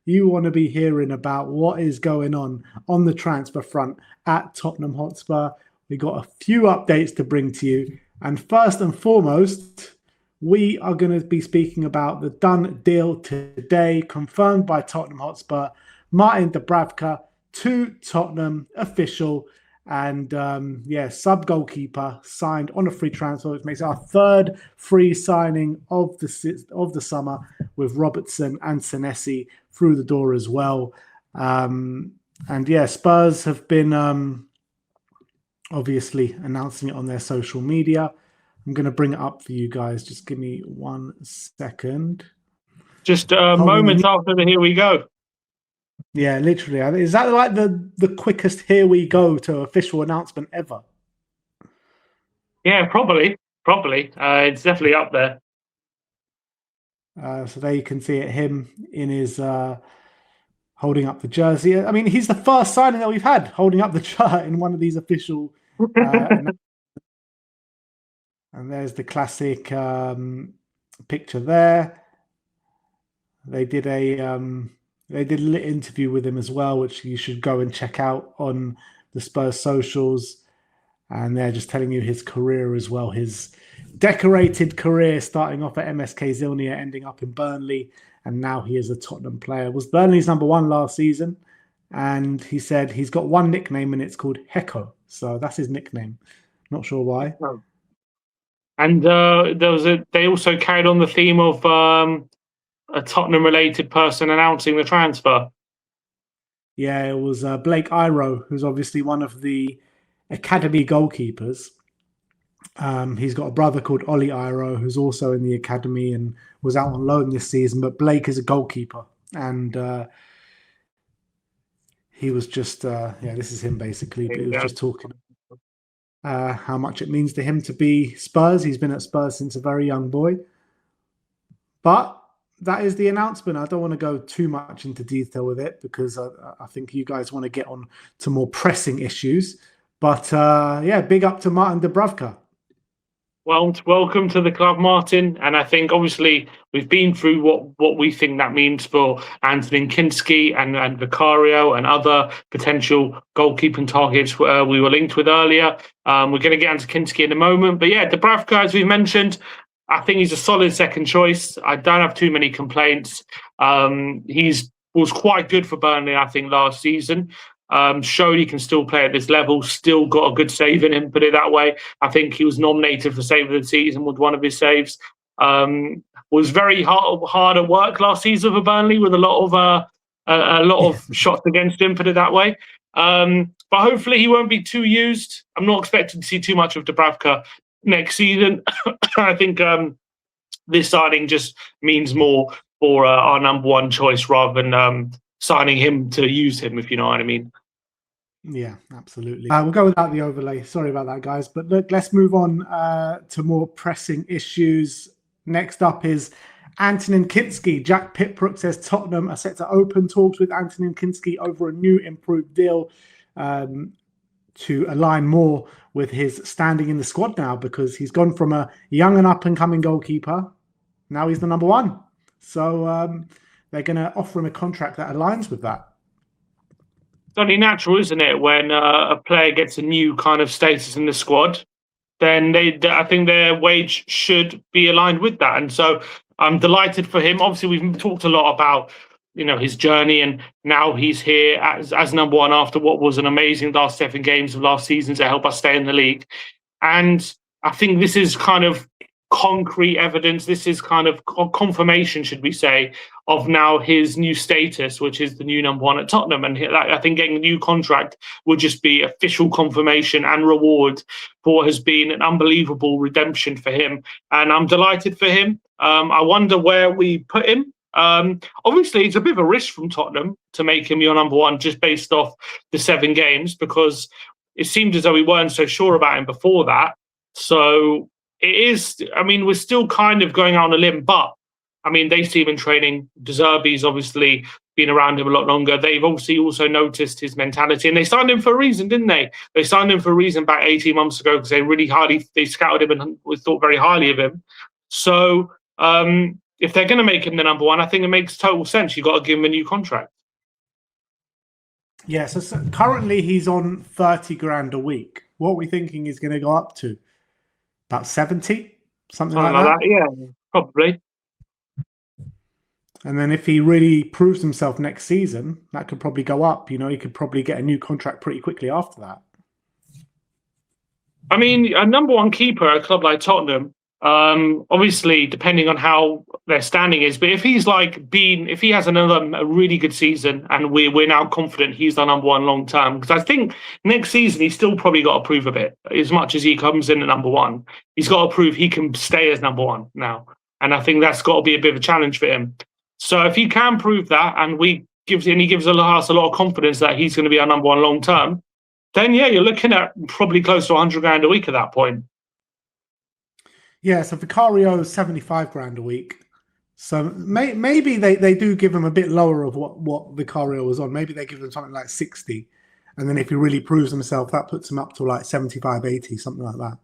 you want to be hearing about what is going on the transfer front at Tottenham Hotspur. We got a few updates to bring to you. And first and foremost, we are going to be speaking about the done deal today, confirmed by Tottenham Hotspur. Martin Dubravka to Tottenham, official. And sub goalkeeper signed on a free transfer, which makes it our third free signing of the summer, with Robertson and Senesi through the door as well. Spurs have been obviously announcing it on their social media. I'm going to bring it up for you guys. Just give me 1 second. Just moments after the here we go. Yeah, literally. Is that like the quickest here we go to official announcement ever? Yeah, probably. It's definitely up there. So there you can see it, him in his holding up the jersey. I mean, he's the first signing that we've had holding up the shirt in one of these official. And there's the classic picture there. They did a little interview with him as well, which you should go and check out on the Spurs socials. And they're just telling you his career as well, his decorated career, starting off at MSK Zilnia, ending up in Burnley, and now he is a Tottenham player. Was Burnley's number one last season, and he said he's got one nickname and it's called Hecko. So that's his nickname. Not sure why. Oh. And they also carried on the theme of a Tottenham-related person announcing the transfer. Yeah, it was Blake Iro, who's obviously one of the academy goalkeepers. He's got a brother called Ollie Iro, who's also in the academy and was out on loan this season. But Blake is a goalkeeper, and he was just this is him basically. But he was just talking how much it means to him to be Spurs. He's been at Spurs since a very young boy. But that is the announcement. I don't want to go too much into detail with it because I think you guys want to get on to more pressing issues. But big up to Martin Dubravka. Well, welcome to the club, Martin. And I think obviously we've been through what we think that means for Anthony Kinsky and Vicario and other potential goalkeeping targets we were linked with earlier. We're going to get onto Kinsky in a moment. But yeah, Dubravka, as we mentioned, I think he's a solid second choice. I don't have too many complaints. Was quite good for Burnley, I think, last season. Showed he can still play at this level, still got a good save in him, put it that way. I think he was nominated for save of the season with one of his saves. Was very hard at work last season for Burnley with a lot of shots against him, put it that way. But hopefully he won't be too used. I'm not expecting to see too much of Dubravka next season. I think this signing just means more for our number one choice rather than signing him to use him, if you know what I mean. Yeah, absolutely. We'll go without the overlay. Sorry about that, guys. But look, let's move on to more pressing issues. Next up is Antonin Kinsky. Jack Pitbrook says Tottenham are set to open talks with Antonin Kinsky over a new improved deal to align more with his standing in the squad now, because he's gone from a young and up-and-coming goalkeeper. Now he's the number one. So they're going to offer him a contract that aligns with that. It's only natural, isn't it, when a player gets a new kind of status in the squad, then I think their wage should be aligned with that. And so I'm delighted for him. Obviously, we've talked a lot about his journey, and now he's here as number one after what was an amazing last 7 games of last season to help us stay in the league. And I think this is kind of concrete evidence. This is kind of confirmation, should we say, of now his new status, which is the new number one at Tottenham. And I think getting a new contract would just be official confirmation and reward for what has been an unbelievable redemption for him. And I'm delighted for him. I wonder where we put him. Obviously, it's a bit of a risk from Tottenham to make him your number one just based off the 7 games, because it seemed as though we weren't so sure about him before that. So it is, we're still kind of going out on a limb, but they see him in training. De Zerbi's obviously been around him a lot longer. They've obviously also noticed his mentality, and they signed him for a reason, didn't they? They signed him for a reason back 18 months ago because they scouted him and thought very highly of him. So if they're going to make him the number one, I think it makes total sense. You've got to give him a new contract. Yeah, so currently he's on 30 grand a week. What are we thinking is going to go up to? About 70? Something like that? Yeah, probably. And then if he really proves himself next season, that could probably go up. You know, he could probably get a new contract pretty quickly after that. I mean, a number one keeper at a club like Tottenham, obviously depending on how their standing is, but if he's if he has a really good season and we're now confident he's the number one long term, because I think next season he's still probably got to prove a bit. As much as he comes in at number one, he's got to prove he can stay as number one now, and I think that's got to be a bit of a challenge for him. So if he can prove that, and he gives us a lot of confidence that he's going to be our number one long term, then yeah, you're looking at probably close to 100 grand a week at that point. Yeah, so Vicario is 75 grand a week. So maybe they do give him a bit lower of what Vicario was on. Maybe they give him something like 60. And then if he really proves himself, that puts him up to like 75, 80, something like that.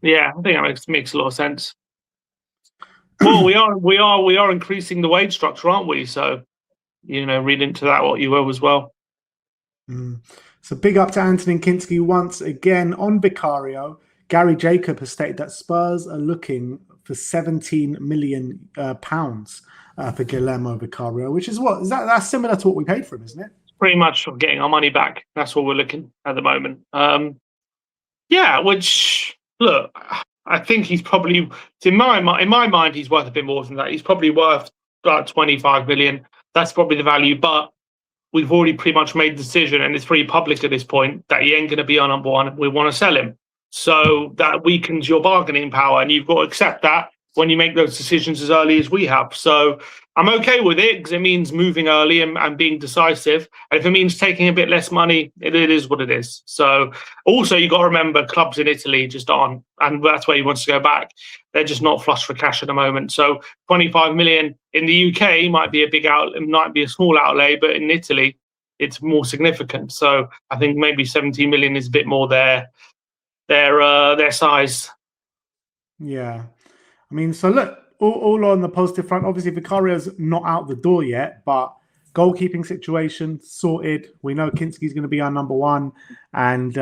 Yeah, I think that makes a lot of sense. Well, we are increasing the wage structure, aren't we? So, read into that what you will as well. So big up to Anthony Kinsky once again on Vicario. Gary Jacob has stated that Spurs are looking for 17 million pounds for Guillermo Vicario, which is that's similar to what we paid for him, isn't it? Pretty much for getting our money back. That's what we're looking at the moment. Yeah, which look, I think he's probably in my mind he's worth a bit more than that. He's probably worth about 25 million. That's probably the value, but we've already pretty much made the decision, and it's pretty public at this point, that he ain't going to be our number one. We want to sell him. So that weakens your bargaining power, and you've got to accept that when you make those decisions as early as we have. So I'm okay with it because it means moving early and being decisive. And if it means taking a bit less money, it is what it is. So also you've got to remember clubs in Italy just aren't, and that's where he wants to go back. They're just not flush for cash at the moment. So 25 million in the UK might be might be a small outlay, but in Italy it's more significant. So I think maybe 17 million is a bit more their size. Yeah. I mean, so look, all on the positive front. Obviously, Vicario's not out the door yet, but goalkeeping situation sorted. We know Kinsky's going to be our number one, and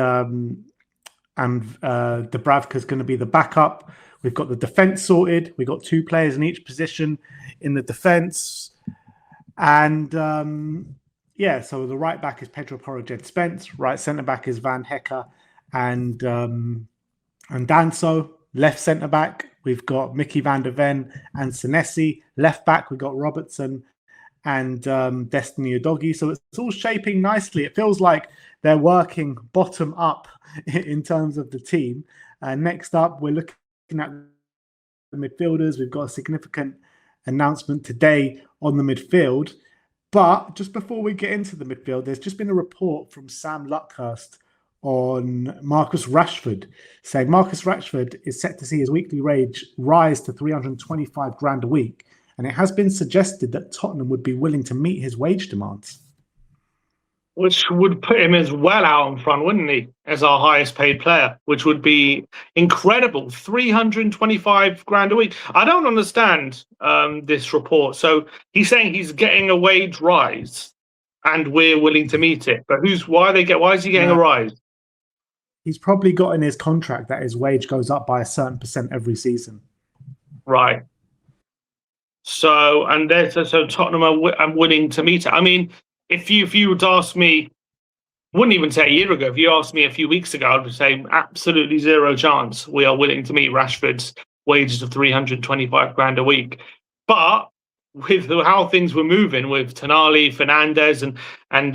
Dubravka's going to be the backup. We've got the defense sorted. We've got 2 players in each position in the defense. And so the right back is Pedro Porro-Jed Spence. Right centre back is Van Hecker and Danso. Left centre back, we've got Mickey van der Ven and Senesi. Left back, we've got Robertson and Destiny Udogie. So it's all shaping nicely. It feels like they're working bottom up in terms of the team. Next up, we're looking at the midfielders. We've got a significant announcement today on the midfield. But just before we get into the midfield, there's just been a report from Sam Luckhurst on Marcus Rashford, saying Marcus Rashford is set to see his weekly wage rise to 325 grand a week. And it has been suggested that Tottenham would be willing to meet his wage demands. Which would put him as well out in front, wouldn't he? As our highest paid player, which would be incredible. 325 grand a week. I don't understand this report. So he's saying he's getting a wage rise and we're willing to meet it. But why is he getting a rise? He's probably got in his contract that his wage goes up by a certain percent every season. Right. So Tottenham are willing to meet it. I mean, if you would ask me, wouldn't even say a year ago, if you asked me a few weeks ago, I would say absolutely zero chance we are willing to meet Rashford's wages of 325 grand a week. But with how things were moving with Tonali, Fernandes, and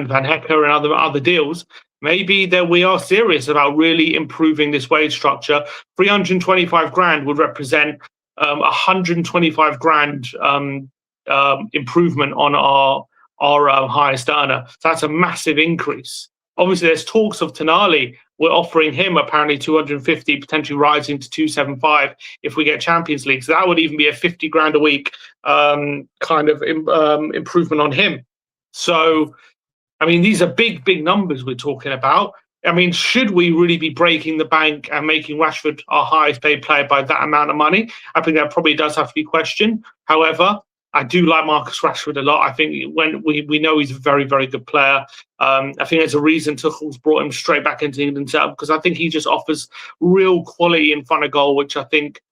Van Hecker and other deals, maybe that we are serious about really improving this wage structure. 325 grand would represent 125 grand improvement on our highest earner. So that's a massive increase. Obviously, there's talks of Tonali. We're offering him apparently 250, potentially rising to 275 if we get Champions League. So that would even be a 50 grand a week improvement on him. So, I mean, these are big numbers we're talking about. I mean, should we really be breaking the bank and making Rashford our highest paid player by that amount of money? I think that probably does have to be questioned. However, I do like Marcus Rashford a lot. I think when we know he's a very, very good player. I think there's a reason Tuchel's brought him straight back into England setup, because I think he just offers real quality in front of goal, which I think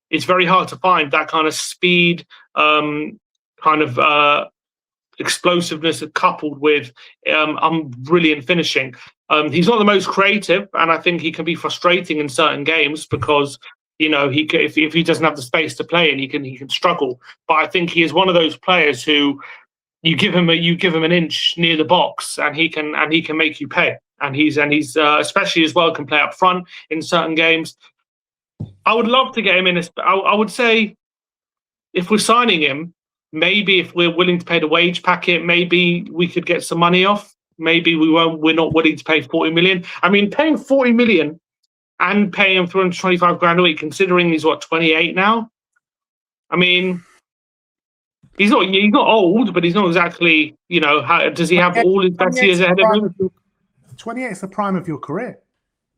is very hard to find. That kind of speed, explosiveness coupled with brilliant finishing. He's not the most creative, and I think he can be frustrating in certain games because if he doesn't have the space to play, and he can struggle. But I think he is one of those players who you give him an inch near the box, and he can make you pay. And he's especially as well can play up front in certain games. I would love to get him in. I would say if we're signing him, maybe if we're willing to pay the wage packet, maybe we could get some money off. Maybe we're not willing to pay 40 million. I mean, paying 40 million and paying him 325 grand a week, considering he's 28 now. I mean, he's not old, but he's not exactly, does he have all his best years ahead of him? 28 is the prime of your career.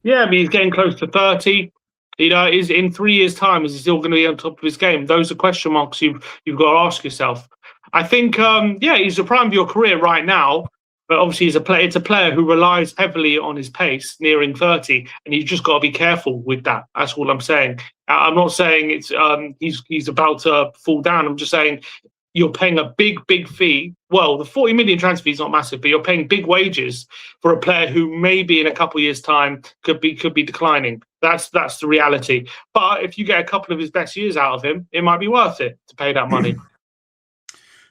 Yeah, I mean, he's getting close to 30. Is in 3 years' time, is he still going to be on top of his game? Those are question marks you've got to ask yourself. I think, he's the prime of your career right now, but obviously it's a player who relies heavily on his pace, nearing 30, and you've just got to be careful with that. That's all I'm saying. I'm not saying it's he's about to fall down. I'm just saying you're paying a big fee. Well, the 40 million transfer fee is not massive, but you're paying big wages for a player who maybe in a couple of years' time could be declining. That's the reality. But if you get a couple of his best years out of him, it might be worth it to pay that money.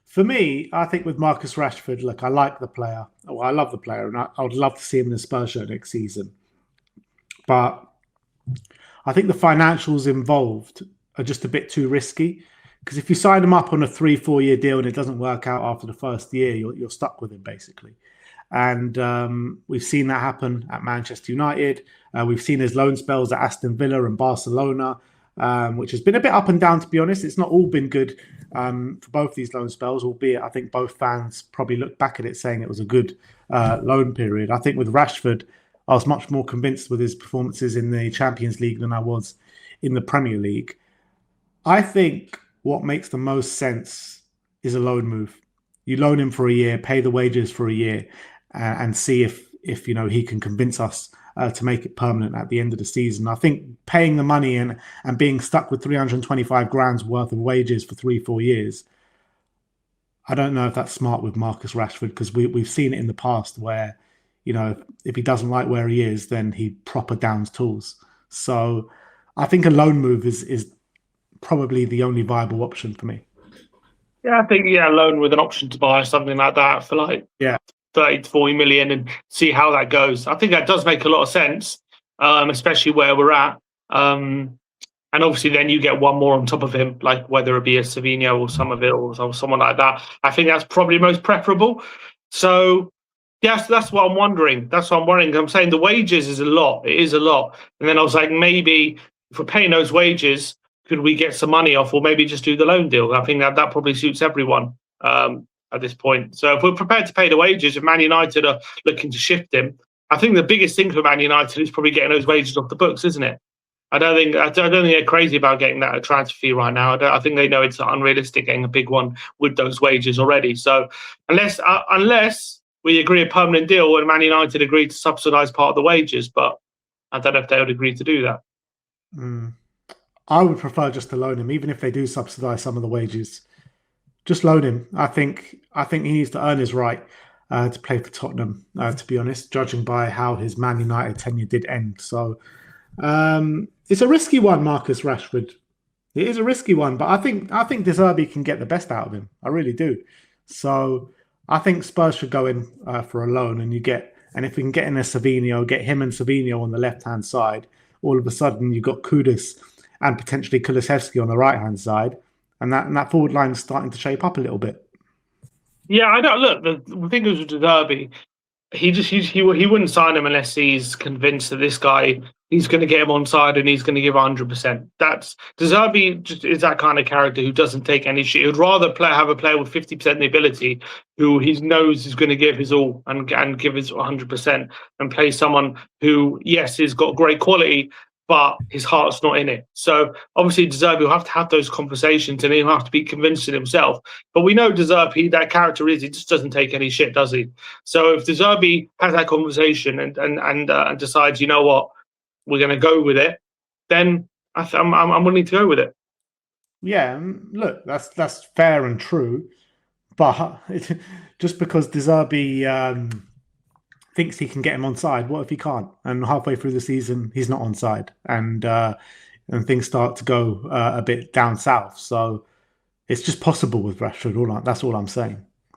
For me, I think with Marcus Rashford, look, I like the player. Oh, I love the player, and I would love to see him in the Spurs shirt next season. But I think the financials involved are just a bit too risky. Because if you sign him up on a 3-4 year deal and it doesn't work out after the first year, you're stuck with him basically. And we've seen that happen at Manchester United. We've seen his loan spells at Aston Villa and Barcelona, which has been a bit up and down, to be honest. It's not all been good for both these loan spells, albeit I think both fans probably look back at it saying it was a good loan period. I think with Rashford, I was much more convinced with his performances in the Champions League than I was in the Premier League. I think what makes the most sense is a loan move. You loan him for a year, pay the wages for a year, and see if he can convince us to make it permanent at the end of the season. I think paying the money and being stuck with 325 grand's worth of wages for 3-4 years, I don't know if that's smart with Marcus Rashford, because we've seen it in the past where, if he doesn't like where he is, then he proper downs tools. So I think a loan move is probably the only viable option for me. Yeah, I think loan with an option to buy something like that for 30 to 40 million and see how that goes. I think that does make a lot of sense, especially where we're at. And obviously then you get one more on top of him, like whether it be a Savinho or Somerville or someone like that. I think that's probably most preferable. So yes, that's what I'm wondering. I'm saying the wages is a lot. It is a lot. And then I was like, maybe if we're paying those wages, could we get some money off, or maybe just do the loan deal? I think that probably suits everyone at this point. So if we're prepared to pay the wages, if Man United are looking to shift him, I think the biggest thing for Man United is probably getting those wages off the books, isn't it? I don't think they're crazy about getting that transfer fee right now. I think they know it's unrealistic getting a big one with those wages already. So unless we agree a permanent deal and Man United agree to subsidise part of the wages, but I don't know if they would agree to do that. I would prefer just to loan him, even if they do subsidise some of the wages. Just loan him. I think he needs to earn his right to play for Tottenham, to be honest, judging by how his Man United tenure did end. So it's a risky one, Marcus Rashford. It is a risky one, but I think De Zerbi can get the best out of him. I really do. So I think Spurs should go in for a loan, and if we can get in a Savinho, get him and Savinho on the left-hand side, all of a sudden you've got Kudus and potentially Kulusevski on the right-hand side, and that forward line is starting to shape up a little bit. Yeah, I don't look. The thing is with the Derby, he wouldn't sign him unless he's convinced that this guy, he's going to get him on side and he's going to give 100%. That's De Zerbi just is that kind of character who doesn't take any shit. He'd rather have a player with 50% of the ability who he knows is going to give his all and give his 100%, and play someone who, yes, has got great quality, but his heart's not in it. So obviously De Zerbi will have to have those conversations and he'll have to be convinced in himself. But we know De Zerbi, that character he just doesn't take any shit, does he? So if De Zerbi has that conversation and decides, you know what, we're going to go with it, then I'm willing to go with it. Yeah, look, that's fair and true, but just because De Zerbi thinks he can get him on side, what if he can't? And halfway through the season, he's not on side, and things start to go a bit down south. So it's just possible with Rashford. That's all I'm saying.